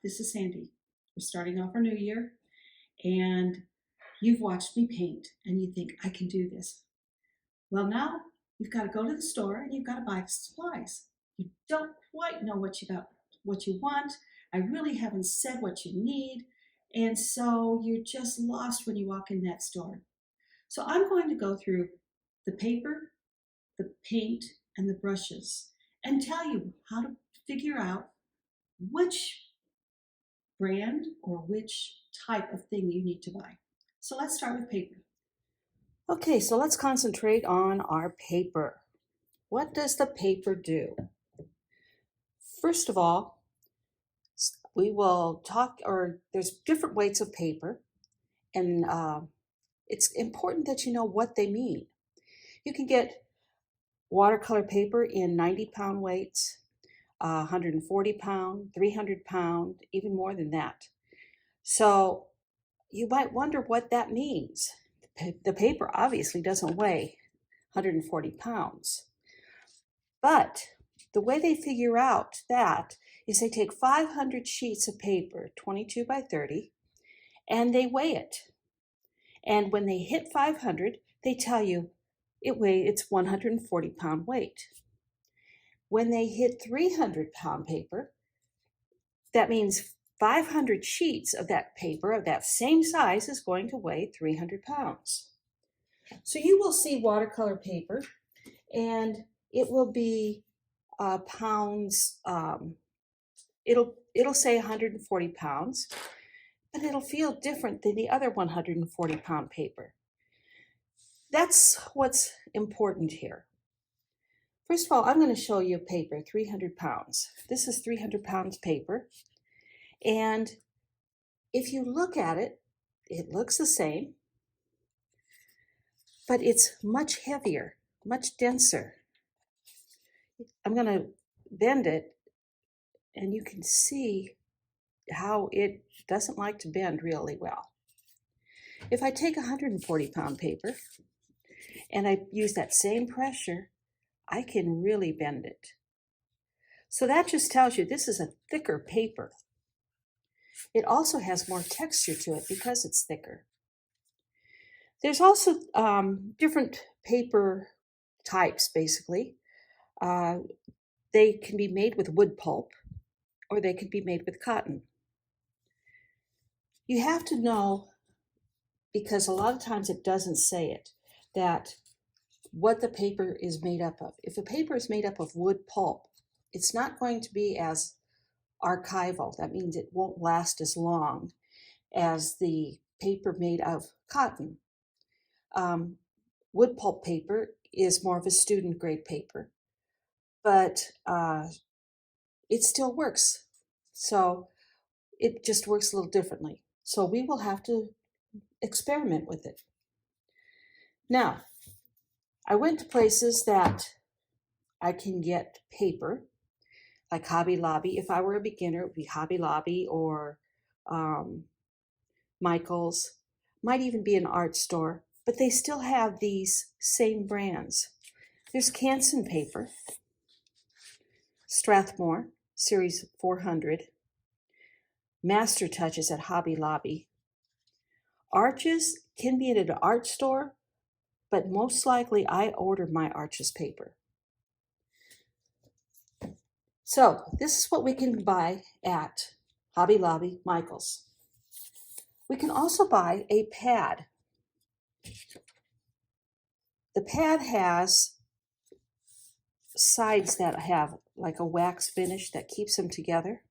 this is Sandy. We're starting off our new year, and you've watched me paint, and you think, I can do this. Well, now you've got to go to the store and you've got to buy the supplies. You don't quite know what you want. I really haven't said what you need, and so you're just lost when you walk in that store. So I'm going to go through the paper, the paint, and the brushes and tell you how to figure out which brand or which type of thing you need to buy. So let's start with paper. Okay, so let's concentrate on our paper. What does the paper do? First of all, we will talk, or there's different weights of paper, and it's important that you know what they mean. You can get watercolor paper in 90-pound weights, 140-pound, 300-pound, even more than that. So you might wonder what that means. The paper obviously doesn't weigh 140 pounds. But the way they figure out that is they take 500 sheets of paper, 22 by 30, and they weigh it. And when they hit 500, they tell you it's 140-pound weight. When they hit 300-pound paper, that means 500 sheets of that paper of that same size is going to weigh 300 pounds. So you will see watercolor paper, and it will be pounds. It'll say 140 pounds, but it'll feel different than the other 140-pound paper. That's what's important here. First of all, I'm going to show you paper, 300 pounds. This is 300 pounds paper. And if you look at it, it looks the same, but it's much heavier, much denser. I'm going to bend it, and you can see how it doesn't like to bend really well. If I take 140-pound paper and I use that same pressure, I can really bend it. So that just tells you this is a thicker paper. It also has more texture to it because it's thicker. There's also different paper types, basically. They can be made with wood pulp, or they can be made with cotton. You have to know, because a lot of times it doesn't say it, that what the paper is made up of. If a paper is made up of wood pulp, it's not going to be as archival. That means it won't last as long as the paper made of cotton. Wood pulp paper is more of a student grade paper, but it still works. So it just works a little differently. So we will have to experiment with it. Now, I went to places that I can get paper, like Hobby Lobby. If I were a beginner, it would be Hobby Lobby or Michael's. Might even be an art store, but they still have these same brands. There's Canson Paper, Strathmore, Series 400, Master Touches at Hobby Lobby. Arches can be at an art store, but most likely I order my Arches paper. So this is what we can buy at Hobby Lobby, Michael's. We can also buy a pad. The pad has sides that have like a wax finish that keeps them together.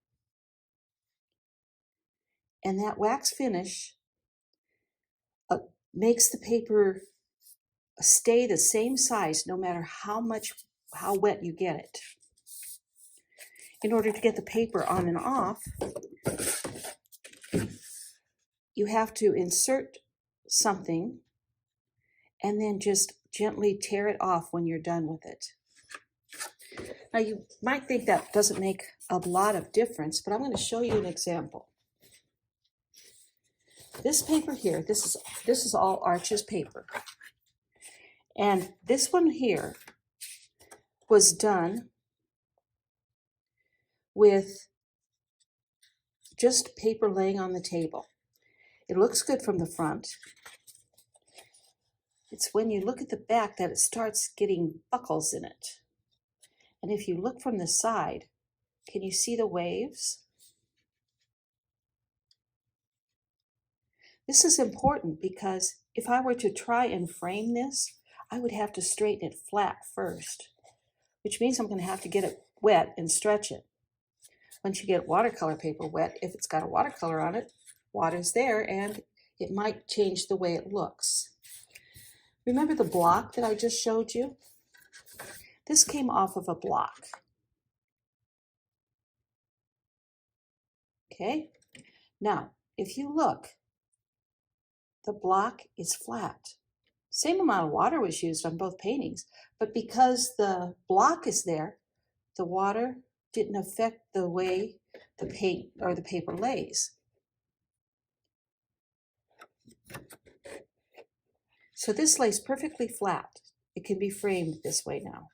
And that wax finish makes the paper stay the same size no matter how wet you get it. In order to get the paper on and off, you have to insert something and then just gently tear it off when you're done with it. Now you might think that doesn't make a lot of difference, but I'm going to show you an example. This paper here, this is all Arches paper. And this one here was done with just paper laying on the table. It looks good from the front. It's when you look at the back that it starts getting buckles in it. And if you look from the side, can you see the waves? This is important because if I were to try and frame this, I would have to straighten it flat first, which means I'm going to have to get it wet and stretch it. Once you get watercolor paper wet, if it's got a watercolor on it, water's there and it might change the way it looks. Remember the block that I just showed you? This came off of a block. Okay, now if you look, the block is flat. Same amount of water was used on both paintings, but because the block is there, the water didn't affect the way the paint or the paper lays. So this lays perfectly flat. It can be framed this way now.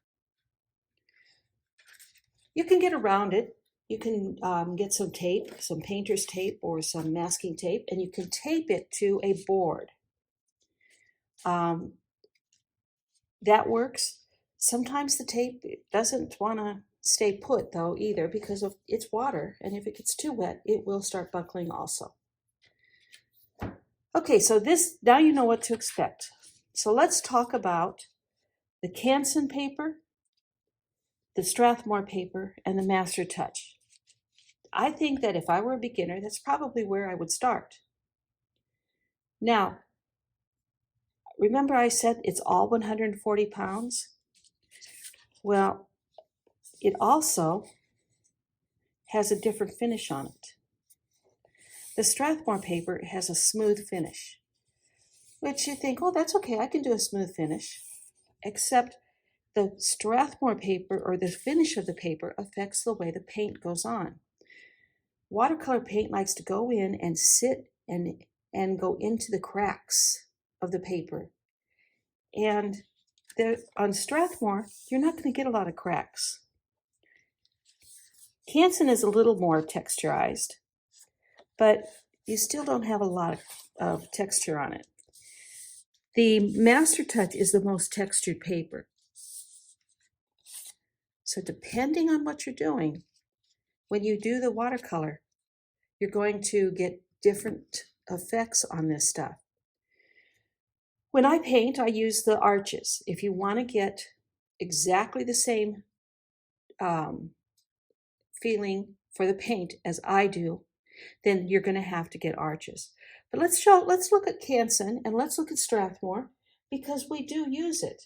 You can get around it. You can get some tape, some painter's tape or some masking tape, and you can tape it to a board. That works. Sometimes the tape doesn't want to stay put though either because of it's water, and if it gets too wet, it will start buckling also. Okay, so this, now you know what to expect. So let's talk about the Canson paper, the Strathmore paper, and the Master Touch. I think that if I were a beginner, that's probably where I would start. Now, remember I said it's all 140 pounds? Well, it also has a different finish on it. The Strathmore paper has a smooth finish, which you think, oh, that's okay, I can do a smooth finish, except the Strathmore paper or the finish of the paper affects the way the paint goes on. Watercolor paint likes to go in and sit and go into the cracks of the paper. And on Strathmore, you're not going to get a lot of cracks. Canson is a little more texturized, but you still don't have a lot of texture on it. The Master Touch is the most textured paper. So depending on what you're doing, when you do the watercolor, you're going to get different effects on this stuff. When I paint, I use the arches. If you want to get exactly the same feeling for the paint as I do, then you're going to have to get arches. But let's look at Canson and let's look at Strathmore because we do use it.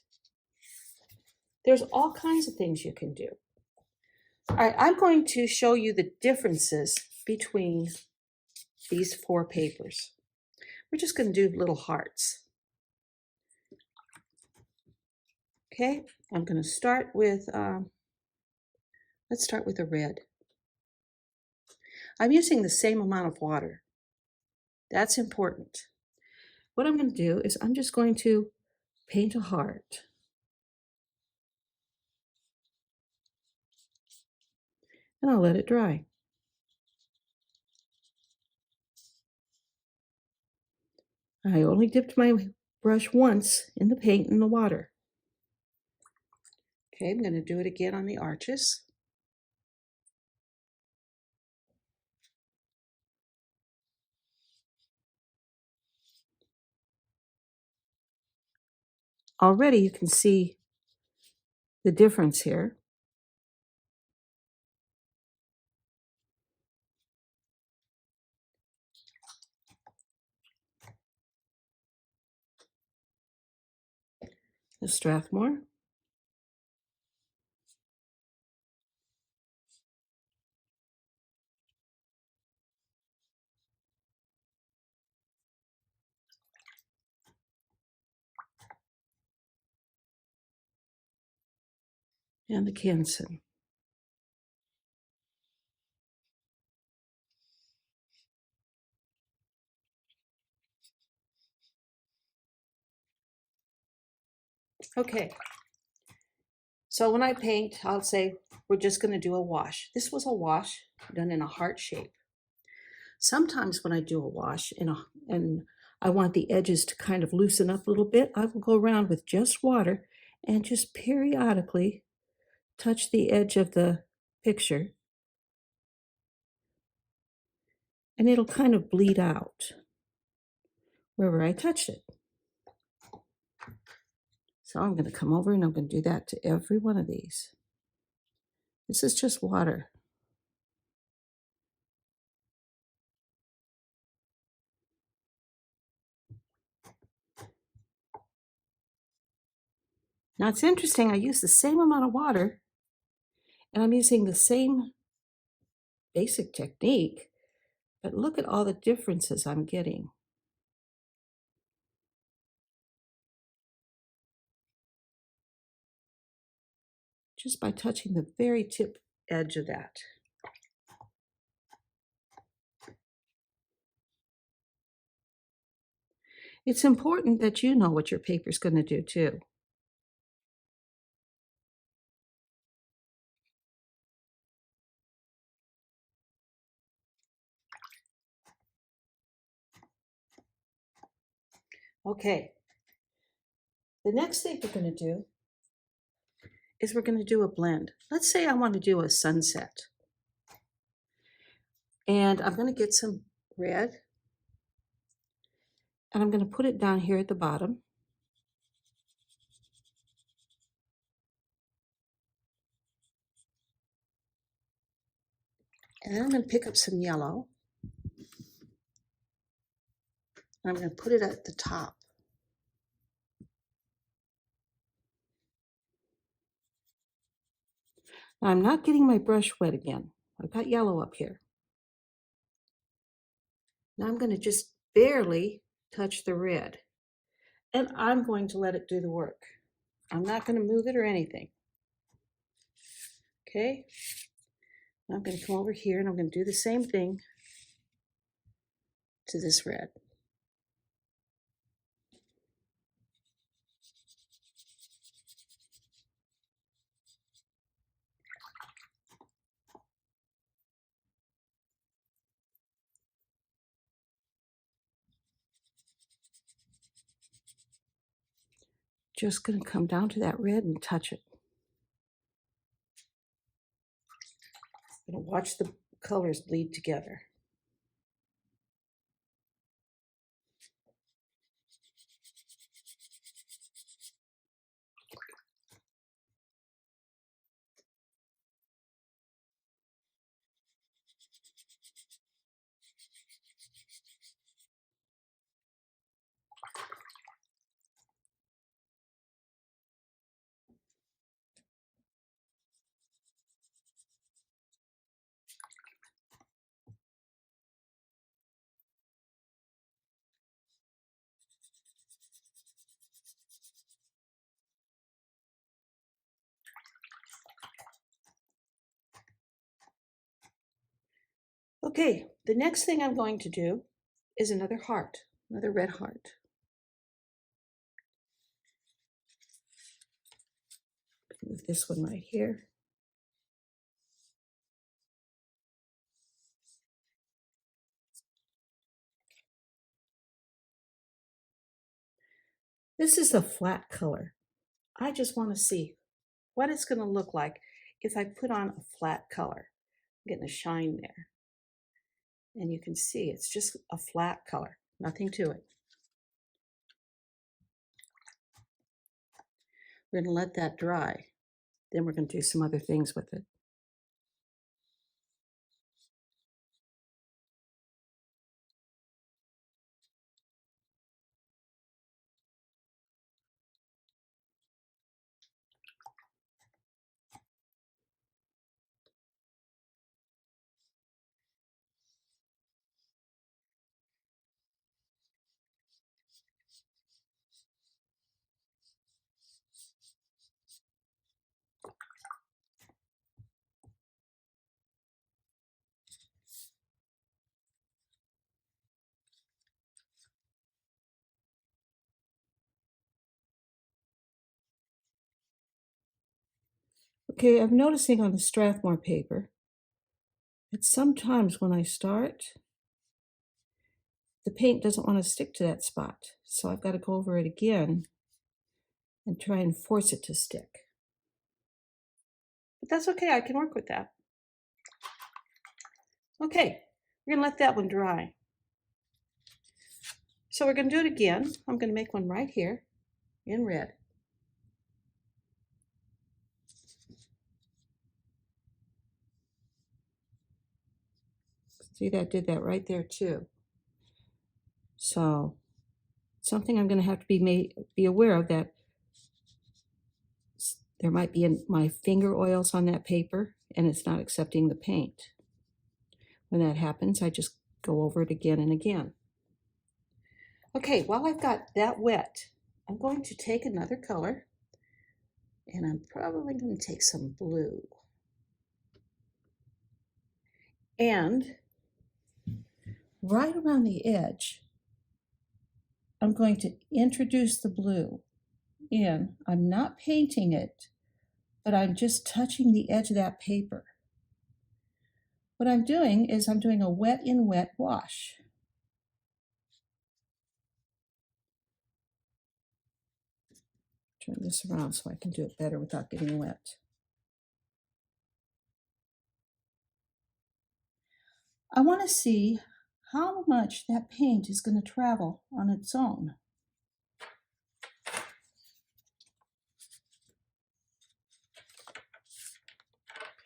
There's all kinds of things you can do. All right, I'm going to show you the differences between these four papers. We're just going to do little hearts. Okay, I'm going to start with, let's start with a red. I'm using the same amount of water. That's important. What I'm going to do is I'm just going to paint a heart. And I'll let it dry. I only dipped my brush once in the paint and the water. Okay, I'm going to do it again on the arches. Already you can see the difference here. The Strathmore. And the Canson. Okay, so when I paint, I'll say we're just going to do a wash. This was a wash done in a heart shape. Sometimes when I do a wash and I want the edges to kind of loosen up a little bit, I will go around with just water and just periodically touch the edge of the picture, and it'll kind of bleed out wherever I touch it. So I'm going to come over and I'm going to do that to every one of these. This is just water. Now it's interesting, I use the same amount of water and I'm using the same basic technique, but look at all the differences I'm getting. Just by touching the very tip edge of that. It's important that you know what your paper's going to do too. Okay, the next thing we're going to do is we're going to do a blend. Let's say I want to do a sunset. And I'm going to get some red and I'm going to put it down here at the bottom. And then I'm going to pick up some yellow. And I'm going to put it at the top. Now I'm not getting my brush wet again. I've got yellow up here. Now I'm going to just barely touch the red. And I'm going to let it do the work. I'm not going to move it or anything. Okay? Now I'm going to come over here and I'm going to do the same thing to this red. Just going to come down to that red and touch it. I'm going to watch the colors bleed together. Okay, the next thing I'm going to do is another heart, another red heart. Move this one right here. This is a flat color. I just want to see what it's going to look like if I put on a flat color. I'm getting a shine there. And you can see it's just a flat color, nothing to it. We're going to let that dry. Then we're going to do some other things with it. Okay, I'm noticing on the Strathmore paper that sometimes when I start, the paint doesn't want to stick to that spot. So I've got to go over it again and try and force it to stick. But that's okay, I can work with that. Okay, we're gonna let that one dry. So we're gonna do it again. I'm gonna make one right here in red. See, that did that right there too. So something I'm going to have to be aware of, that there might be my finger oils on that paper and it's not accepting the paint. When that happens, I just go over it again and again. Okay, while I've got that wet, I'm going to take another color, and I'm probably going to take some blue. And right around the edge, I'm going to introduce the blue in. I'm not painting it, but I'm just touching the edge of that paper. What I'm doing is I'm doing a wet in wet wash. Turn this around so I can do it better without getting wet. I want to see how much that paint is going to travel on its own.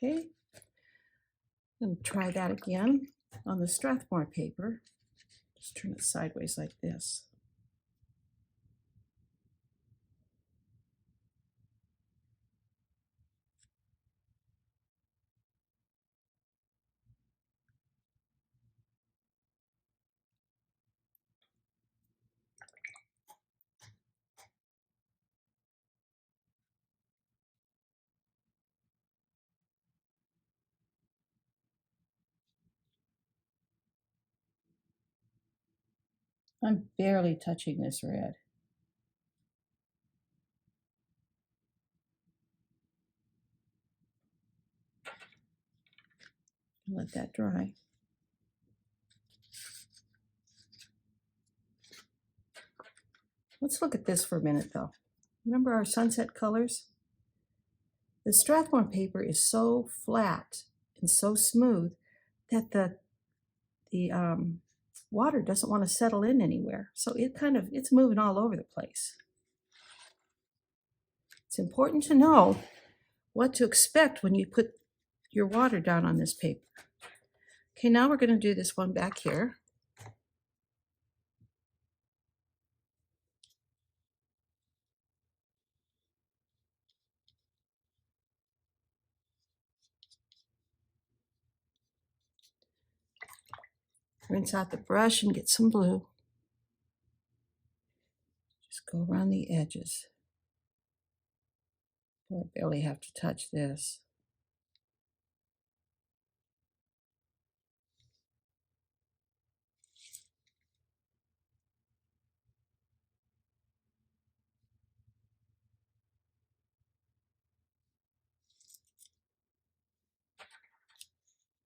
Okay, I'm going to try that again on the Strathmore paper. Just turn it sideways like this. I'm barely touching this red. Let that dry. Let's look at this for a minute though. Remember our sunset colors? The Strathmore paper is so flat and so smooth that the water doesn't want to settle in anywhere. So it's moving all over the place. It's important to know what to expect when you put your water down on this paper. Okay, now we're going to do this one back here. Rinse out the brush and get some blue. Just go around the edges. Oh, I barely have to touch this.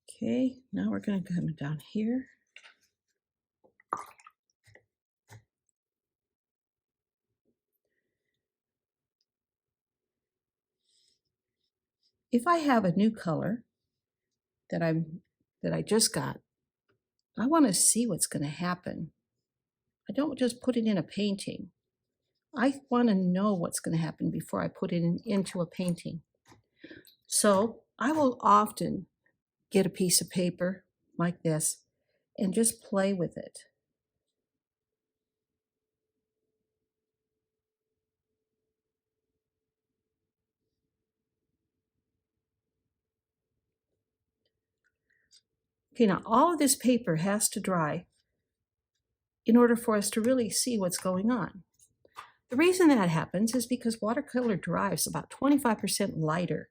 Okay, now we're going to come down here. If I have a new color that I just got, I want to see what's going to happen. I don't just put it in a painting. I want to know what's going to happen before I put it into a painting. So I will often get a piece of paper like this and just play with it. Okay, now all of this paper has to dry in order for us to really see what's going on. The reason that happens is because watercolor dries about 25% lighter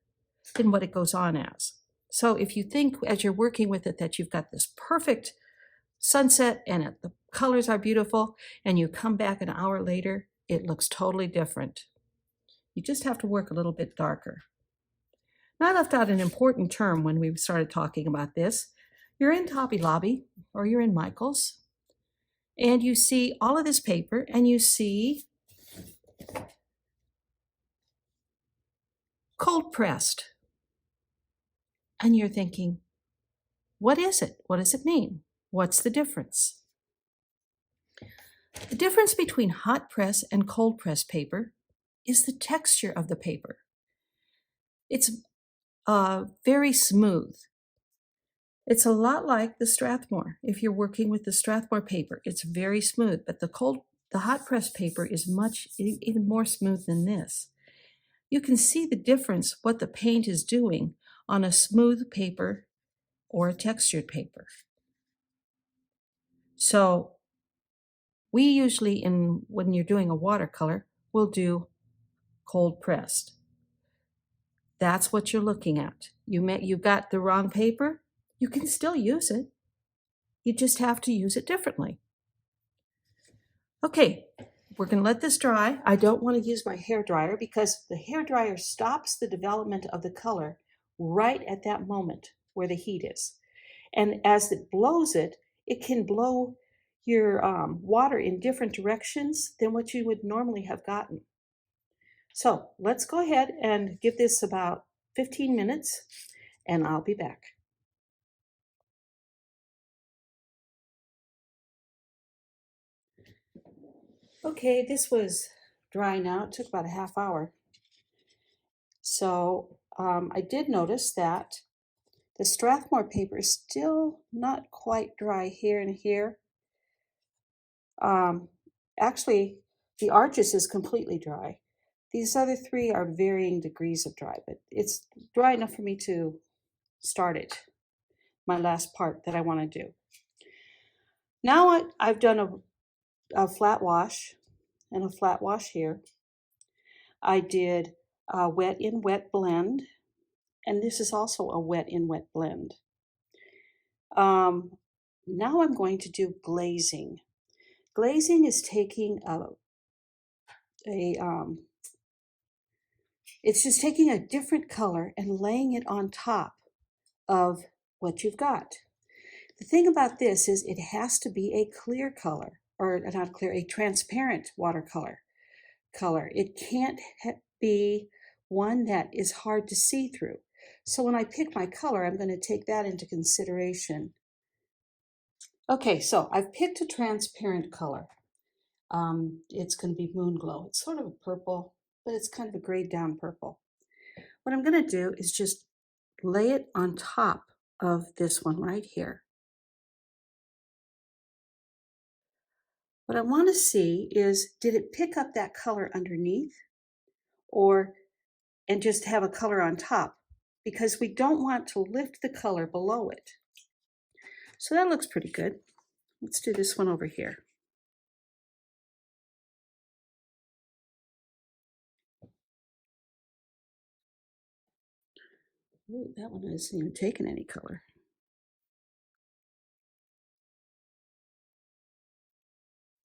than what it goes on as. So if you think as you're working with it that you've got this perfect sunset and the colors are beautiful, and you come back an hour later, it looks totally different. You just have to work a little bit darker. Now, I left out an important term when we started talking about this. You're in Hobby Lobby or you're in Michael's, And you see all of this paper, and you see cold pressed. And you're thinking, what is it? What does it mean? What's the difference? The difference between hot press and cold press paper is the texture of the paper. It's very smooth. It's a lot like the Strathmore. If you're working with the Strathmore paper, it's very smooth, but the hot press paper is even more smooth than this. You can see the difference, what the paint is doing on a smooth paper or a textured paper. So we usually, when you're doing a watercolor, we'll do cold pressed. That's what you're looking at. You got the wrong paper, you can still use it. You just have to use it differently. Okay, we're going to let this dry. I don't want to use my hair dryer because the hair dryer stops the development of the color right at that moment where the heat is. And as it blows it, it can blow your water in different directions than what you would normally have gotten. So let's go ahead and give this about 15 minutes and I'll be back. Okay, this was dry now. It took about a half hour. So I did notice that the Strathmore paper is still not quite dry here and here. Actually, the Arches is completely dry. These other three are varying degrees of dry, but it's dry enough for me to start it, my last part that I want to do. Now I've done a flat wash and a flat wash here. I did a wet in wet blend, and this is also a wet in wet blend. Now I'm going to do glazing. Glazing is taking it's just taking a different color and laying it on top of what you've got. The thing about this is it has to be a clear color, or not clear, a transparent watercolor color. It can't be one that is hard to see through. So when I pick my color, I'm going to take that into consideration. Okay, so I've picked a transparent color. It's going to be Moon Glow. It's sort of a purple, but it's kind of a grayed down purple. What I'm going to do is just lay it on top of this one right here. What I want to see is, did it pick up that color underneath and just have a color on top? Because we don't want to lift the color below it. So that looks pretty good. Let's do this one over here. Ooh, that one isn't even taking any color.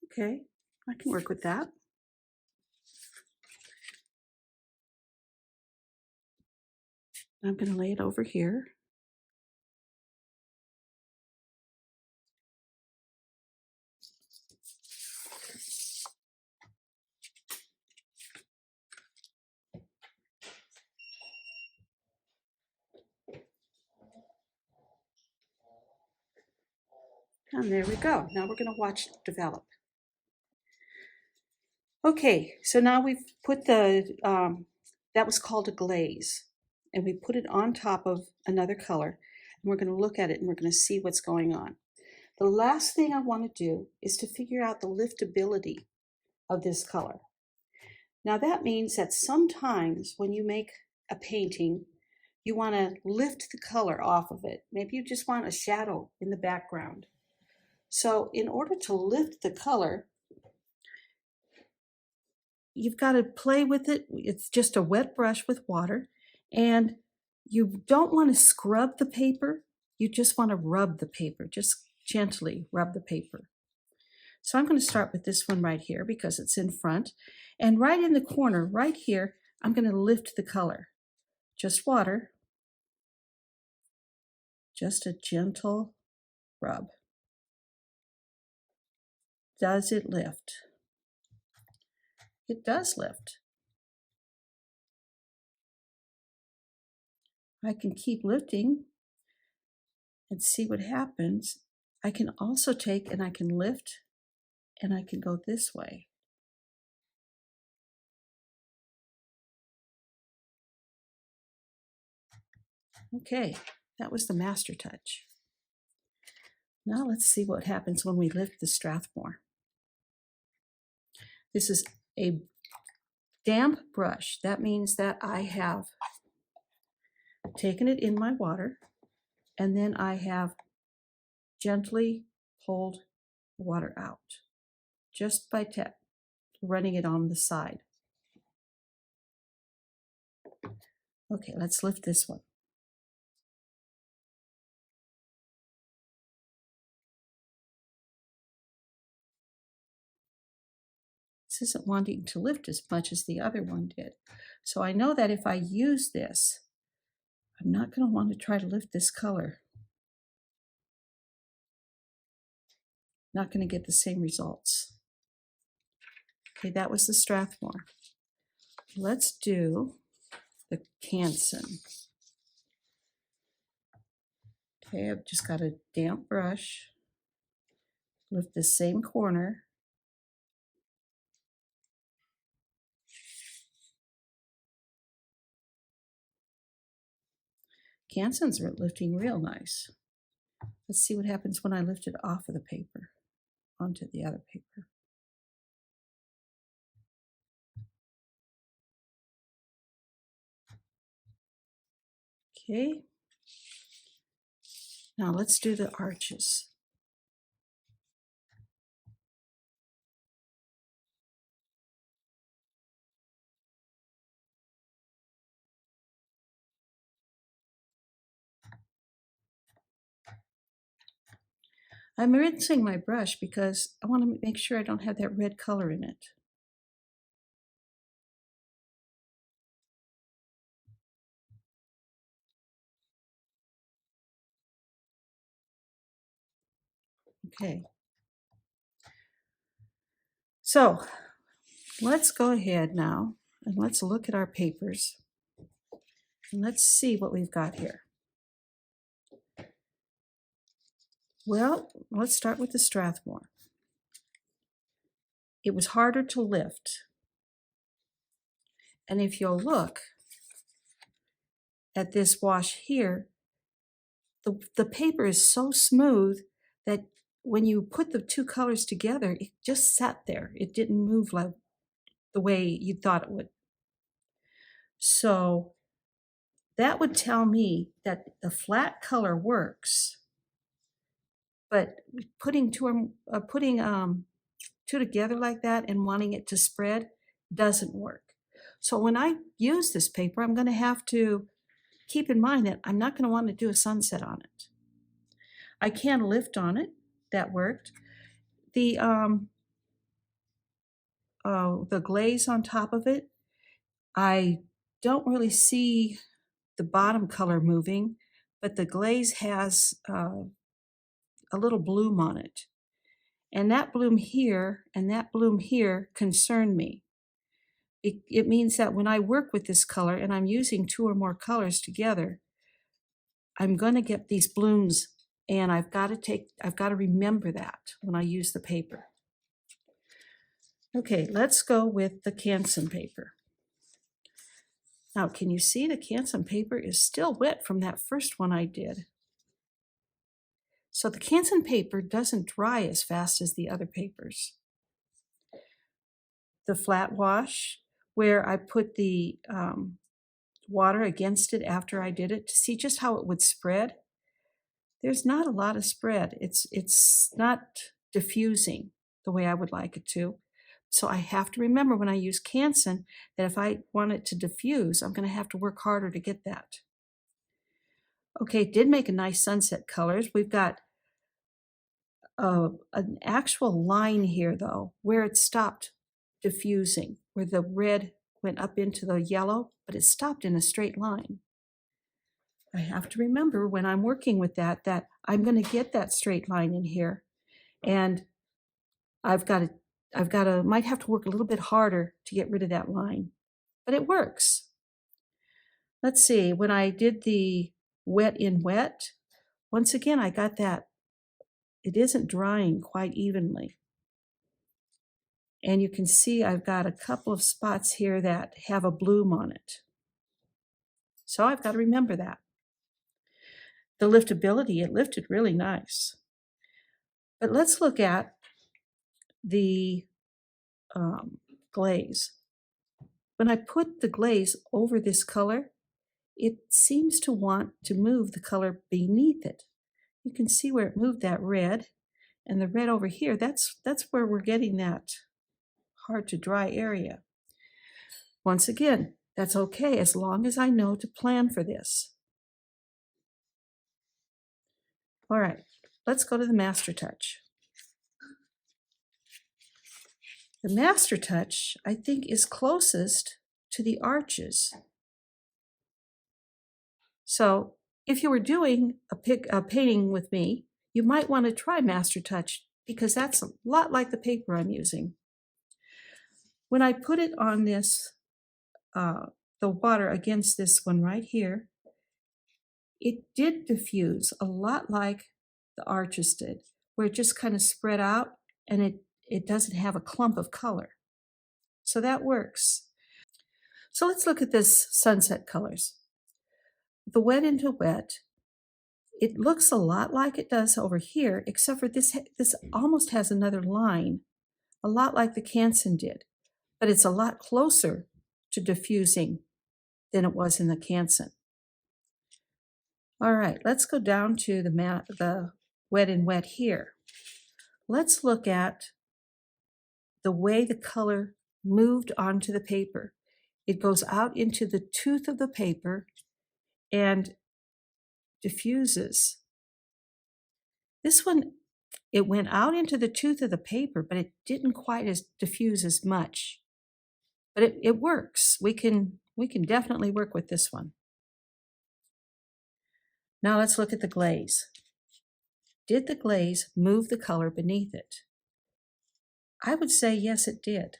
Okay, I can work with that. I'm going to lay it over here. And there we go. Now we're going to watch it develop. Okay, so now we've put that was called a glaze, and we put it on top of another color, and we're going to look at it and we're going to see what's going on. The last thing I want to do is to figure out the liftability of this color. Now that means that sometimes when you make a painting, you want to lift the color off of it. Maybe you just want a shadow in the background. So in order to lift the color, you've got to play with it. It's just a wet brush with water, and you don't want to scrub the paper. You just want to rub the paper, just gently rub the paper. So I'm going to start with this one right here because it's in front, and right in the corner right here, I'm going to lift the color. Just water, just a gentle rub. Does it lift? It does lift. I can keep lifting and see what happens. I can also take and I can lift and I can go this way. Okay, that was the master touch. Now let's see what happens when we lift the Strathmore. This is a damp brush. That means that I have taken it in my water and then I have gently pulled the water out just by running it on the side. Okay, let's lift this one. This isn't wanting to lift as much as the other one did. So I know that if I use this, I'm not going to want to try to lift this color. Not going to get the same results. Okay, that was the Strathmore. Let's do the Canson. Okay, I've just got a damp brush. Lift the same corner. Canson's lifting real nice. Let's see what happens when I lift it off of the paper onto the other paper. Okay. Now let's do the arches. I'm rinsing my brush because I want to make sure I don't have that red color in it. Okay. So let's go ahead now and let's look at our papers. And let's see what we've got here. Well, let's start with the Strathmore. It was harder to lift. And if you'll look at this wash here, the paper is so smooth that when you put the two colors together, it just sat there. It didn't move like the way you thought it would. So that would tell me that the flat color works, but putting two together like that and wanting it to spread doesn't work. So when I use this paper, I'm going to have to keep in mind that I'm not going to want to do a sunset on it. I can lift on it. That worked. The glaze on top of it, I don't really see the bottom color moving, but the glaze has a little bloom on it. And that bloom here and that bloom here concern me. It means that when I work with this color and I'm using two or more colors together, I'm going to get these blooms, and I've got to remember that when I use the paper. Okay, let's go with the Canson paper. Now, can you see the Canson paper is still wet from that first one I did? So the Canson paper doesn't dry as fast as the other papers. The flat wash, where I put the water against it after I did it to see just how it would spread, there's not a lot of spread. It's not diffusing the way I would like it to. So I have to remember when I use Canson that if I want it to diffuse, I'm going to have to work harder to get that. Okay, it did make a nice sunset colors. We've got an actual line here, though, where it stopped diffusing, where the red went up into the yellow, but it stopped in a straight line. I have to remember when I'm working with that I'm going to get that straight line in here. And might have to work a little bit harder to get rid of that line, but it works. Let's see, when I did the wet in wet, once again, I got that. It isn't drying quite evenly. And you can see I've got a couple of spots here that have a bloom on it. So I've got to remember that. The liftability, it lifted really nice. But let's look at the glaze. When I put the glaze over this color, it seems to want to move the color beneath it. You can see where it moved that red, and the red over here, that's where we're getting that hard to dry area. Once again, that's okay as long as I know to plan for this. All right, let's go to the Master Touch. The Master Touch, I think, is closest to the arches. So if you were doing a painting with me, you might want to try Master Touch because that's a lot like the paper I'm using. When I put it on this, the water against this one right here, it did diffuse a lot like the arches did, where it just kind of spread out and it doesn't have a clump of color. So that works. So let's look at this sunset colors. The wet into wet, it looks a lot like it does over here, except for this almost has another line, a lot like the Canson did, but it's a lot closer to diffusing than it was in the Canson. All right, let's go down to the wet and wet here. Let's look at the way the color moved onto the paper. It goes out into the tooth of the paper and diffuses. This one, it went out into the tooth of the paper, but it didn't quite diffuse as much. But it works. We can definitely work with this one. Now let's look at the glaze. Did the glaze move the color beneath it? I would say yes, it did.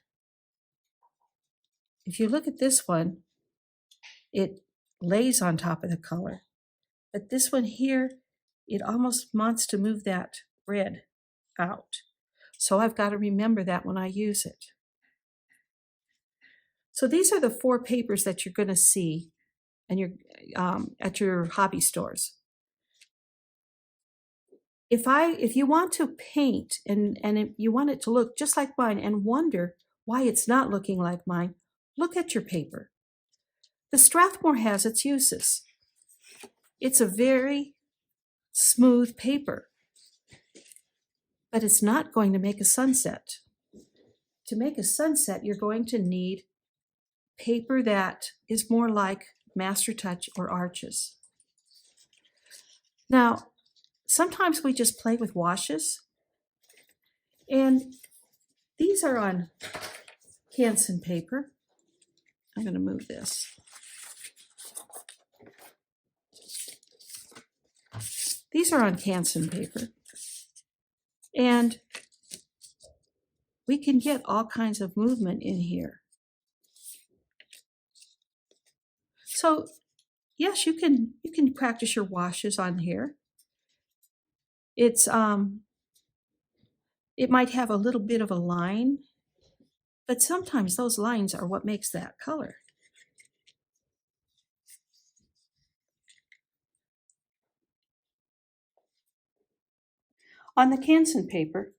If you look at this one, it lays on top of the color. But this one here, it almost wants to move that red out. So I've got to remember that when I use it. So these are the 4 papers that you're going to see and at your hobby stores. If you want to paint and you want it to look just like mine and wonder why it's not looking like mine, look at your paper. The Strathmore has its uses. It's a very smooth paper, but it's not going to make a sunset. To make a sunset, you're going to need paper that is more like Master Touch or Arches. Now, sometimes we just play with washes, and these are on Canson paper. I'm going to move this. These are on Canson paper, and we can get all kinds of movement in here. So yes, you can practice your washes on here. It might have a little bit of a line, but sometimes those lines are what makes that color. On the Canson paper,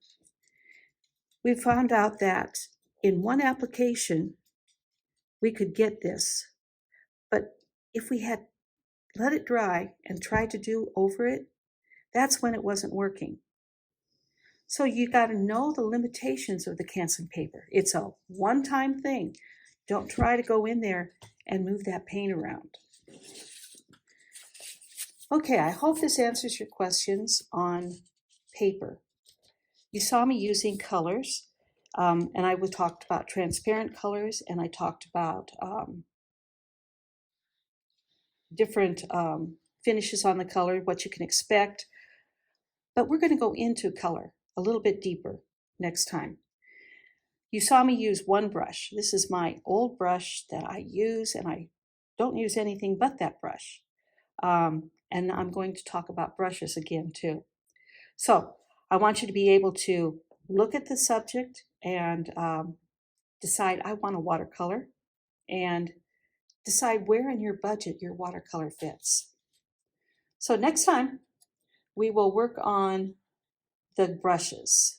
we found out that in one application, we could get this, but if we had let it dry and tried to do over it, that's when it wasn't working. So you got to know the limitations of the Canson paper. It's a one-time thing. Don't try to go in there and move that paint around. Okay, I hope this answers your questions on paper. You saw me using colors, and I talked about transparent colors, and I talked about different finishes on the color, what you can expect. But we're going to go into color a little bit deeper. next time. You saw me use one brush. This is my old brush that I use, and I don't use anything but that brush. And I'm going to talk about brushes again too. So I want you to be able to look at the subject and decide, I want a watercolor, and decide where in your budget your watercolor fits. So next time we will work on the brushes.